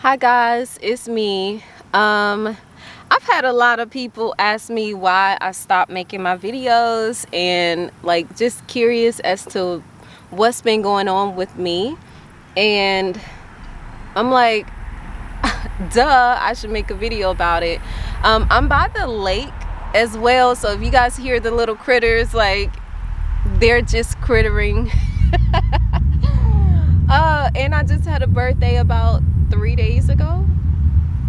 Hi guys, it's me. I've had a lot of people ask me why I stopped making my videos and like just curious as to what's been going on with me. And I'm like, duh, I should make a video about it. I'm by the lake as well, so if you guys hear the little critters, like they're just crittering. And I just had a birthday about 3 days ago.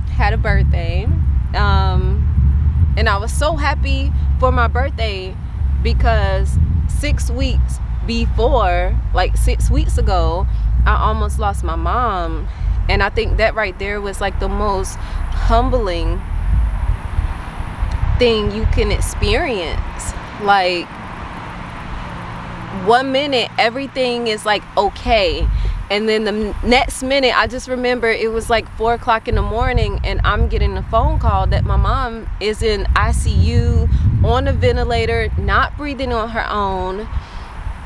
Had a birthday. And I was so happy for my birthday because 6 weeks before, like 6 weeks ago, I almost lost my mom. And I think that right there was like the most humbling thing you can experience. Like, 1 minute everything is like okay, and then the next minute I just remember it was like 4 o'clock in the morning and I'm getting a phone call that my mom is in ICU on a ventilator, not breathing on her own,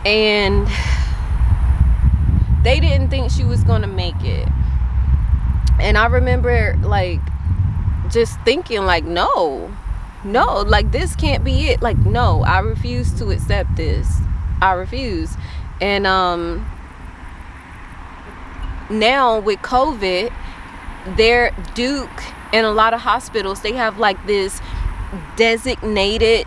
and they didn't think she was gonna make it. And I remember like just thinking like, no, like this can't be it. Like, no, I refuse to accept this. I refuse. And now with COVID, Duke and a lot of hospitals, they have like this designated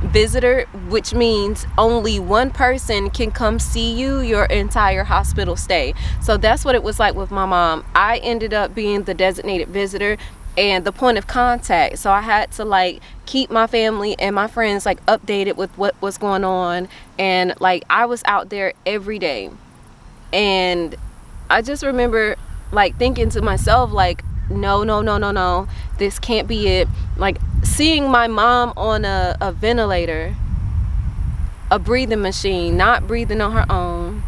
visitor, which means only one person can come see you your entire hospital stay. So that's what it was like with my mom. I ended up being the designated visitor and the point of contact, so I had to like keep my family and my friends like updated with what was going on, and like I was out there every day. And I just remember like thinking to myself like, no, this can't be it. Like seeing my mom on a ventilator, a breathing machine, not breathing on her own,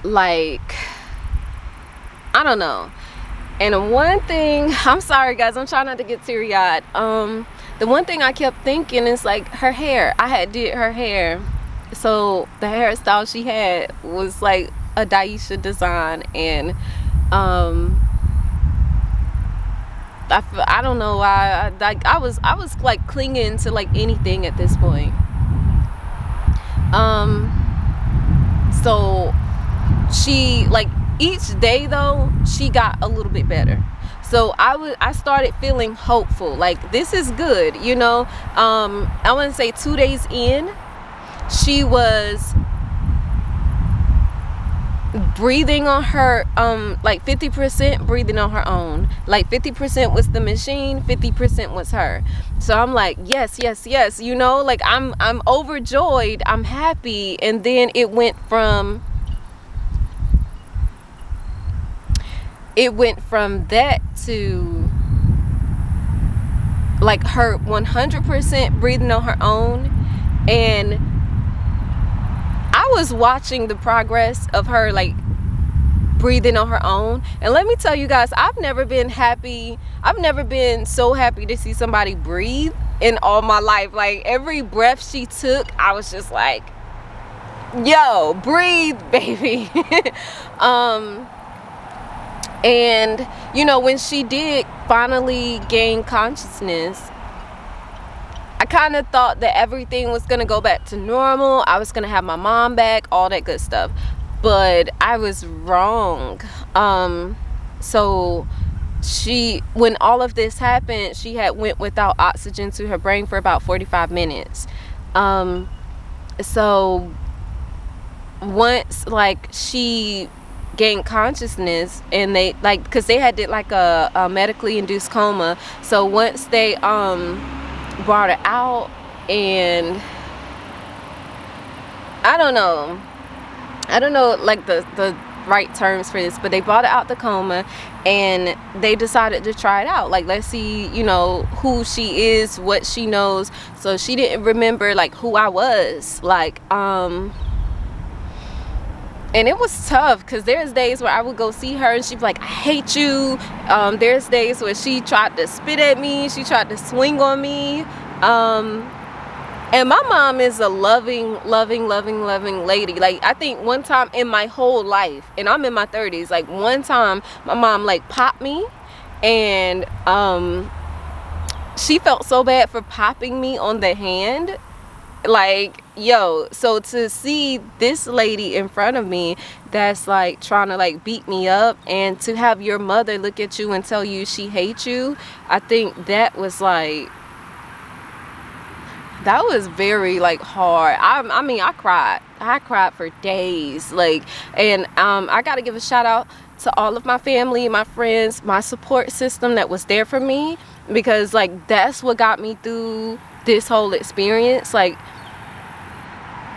like, I don't know. And one thing, I'm sorry guys, I'm trying not to get teary-eyed. The one thing I kept thinking is like her hair. I had did her hair, so the hairstyle she had was like a Diesha design, and I don't know why I was like clinging to like anything at this point. So she like each day though she got a little bit better, so I started feeling hopeful, like this is good, you know. I want to say 2 days in, she was breathing on her like 50% breathing on her own. Like 50% was the machine, 50% was her. So I'm like, yes, you know, like I'm overjoyed, I'm happy. And then it went from that to like her 100% breathing on her own. And I was watching the progress of her like breathing on her own, and let me tell you guys, I've never been so happy to see somebody breathe in all my life. Like every breath she took, I was just like, yo, breathe, baby. And you know, when she did finally gain consciousness, I kind of thought that everything was gonna go back to normal. I was gonna have my mom back, all that good stuff. But I was wrong. So when all of this happened, she had went without oxygen to her brain for about 45 minutes. So once like she gained consciousness, and they like, because they had did like a medically induced coma. So once they brought her out, and I don't know like the right terms for this, but they brought it out the coma, and they decided to try it out. Like, let's see, you know, who she is, what she knows. So she didn't remember like who I was, like and it was tough, because there's days where I would go see her and she'd be like, I hate you. There's days where she tried to spit at me, she tried to swing on me. And my mom is a loving, loving, loving, loving lady. Like, I think one time in my whole life, and I'm in my 30s, like one time my mom like popped me, and she felt so bad for popping me on the hand. Like, yo, so to see this lady in front of me that's like trying to like beat me up, and to have your mother look at you and tell you she hates you, I think that was like, that was very like hard. I mean, I cried for days, like. And I gotta give a shout out to all of my family, my friends, my support system that was there for me, because like that's what got me through this whole experience. Like,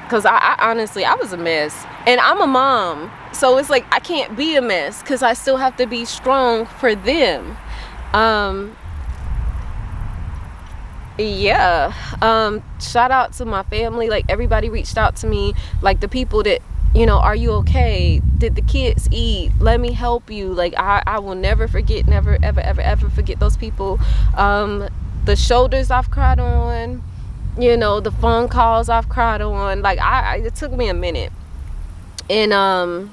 because I honestly, I was a mess, and I'm a mom, so it's like I can't be a mess because I still have to be strong for them. Yeah. Shout out to my family. Like, everybody reached out to me, like the people that, you know, are you okay, did the kids eat, let me help you. Like, I will never forget, never ever ever ever forget those people. The shoulders I've cried on, you know, the phone calls I've cried on. Like, it took me a minute. And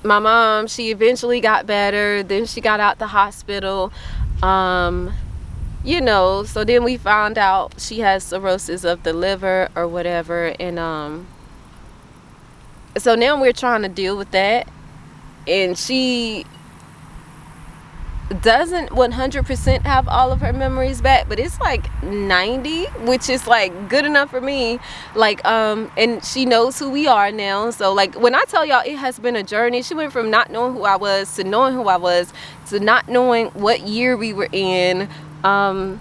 my mom, she eventually got better, then she got out the hospital. You know, so then we found out she has cirrhosis of the liver or whatever, and so now we're trying to deal with that, and she doesn't 100% have all of her memories back, but it's like 90, which is like good enough for me. Like, and she knows who we are now. So like, when I tell y'all, it has been a journey. She went from not knowing who I was to knowing who I was, to not knowing what year we were in, to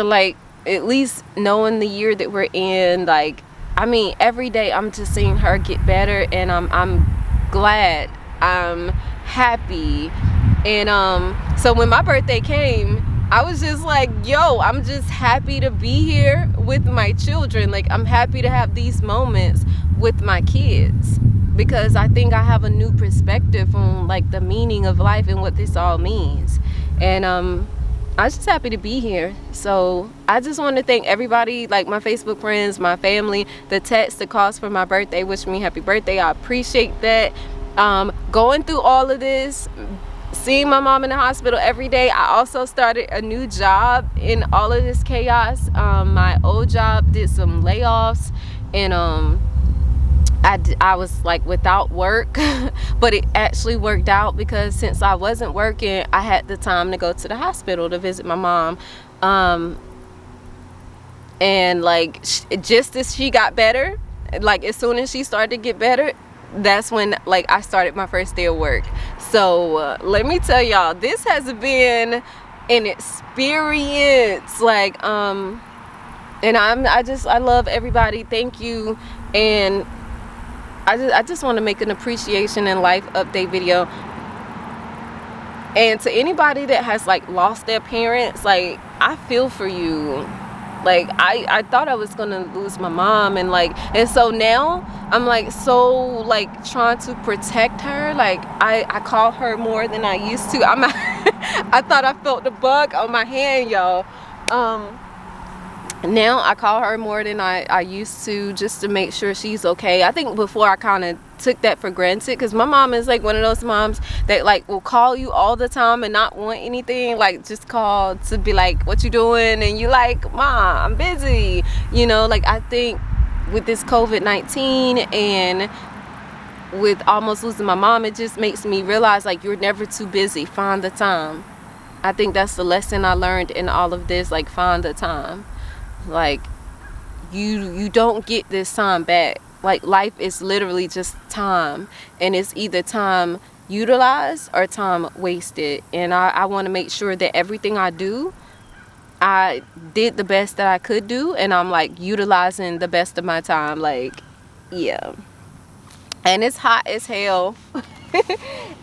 like at least knowing the year that we're in. Like, I mean, every day I'm just seeing her get better, and I'm glad, I'm happy. And so when my birthday came, I was just like, yo, I'm just happy to be here with my children. Like, I'm happy to have these moments with my kids, because I think I have a new perspective on like the meaning of life and what this all means. And I'm just happy to be here. So I just want to thank everybody, like my Facebook friends, my family, the text, the calls for my birthday, wish me happy birthday. I appreciate that. Going through all of this, seeing my mom in the hospital every day. I also started a new job in all of this chaos. My old job did some layoffs, and I was like without work, but it actually worked out, because since I wasn't working, I had the time to go to the hospital to visit my mom. And like, just as she got better, like as soon as she started to get better, that's when like I started my first day of work. So let me tell y'all, this has been an experience. Like, and I love everybody. Thank you. And I just want to make an appreciation and life update video. And to anybody that has like lost their parents, like, I feel for you. Like, I thought I was gonna lose my mom, and like, and so now I'm like so like trying to protect her. Like, I call her more than I used to. I thought I felt the bug on my hand, y'all. Now I call her more than I used to, just to make sure she's okay. I think before I kind of took that for granted, because my mom is like one of those moms that like will call you all the time and not want anything, like just call to be like, what you doing? And you like, Mom, I'm busy, you know. Like, I think with this COVID-19 and with almost losing my mom, it just makes me realize like, you're never too busy. Find the time. I think that's the lesson I learned in all of this. Like, find the time. Like, you don't get this time back. Like, life is literally just time, and it's either time utilized or time wasted. And I want to make sure that everything I do, I did the best that I could do, and I'm like utilizing the best of my time. Like, yeah. And it's hot as hell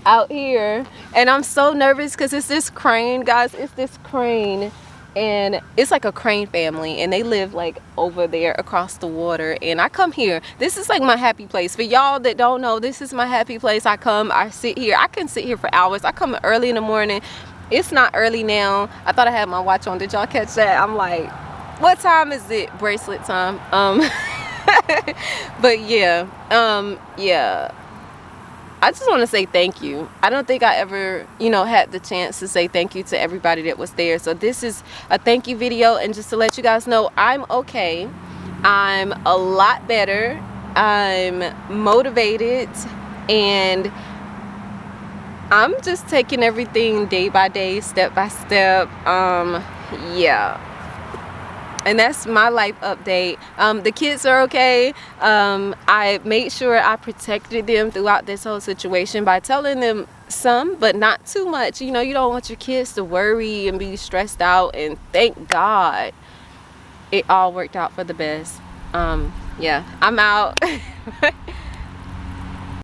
out here, and I'm so nervous because it's this crane, guys. It's this crane, and it's like a crane family, and they live like over there across the water. And I come here, this is like my happy place. For y'all that don't know, this is my happy place. I come, I sit here, I can sit here for hours. I come early in the morning. It's not early now. I thought I had my watch on. Did y'all catch that? I'm like what time is it? Bracelet time. But yeah, yeah, I just want to say thank you. I don't think I ever, you know, had the chance to say thank you to everybody that was there. So this is a thank you video, and just to let you guys know, I'm okay. I'm a lot better. I'm motivated, and I'm just taking everything day by day, step by step. Yeah. And that's my life update. The kids are okay. I made sure I protected them throughout this whole situation by telling them some, but not too much. You know, you don't want your kids to worry and be stressed out, and thank God it all worked out for the best. Yeah, I'm out.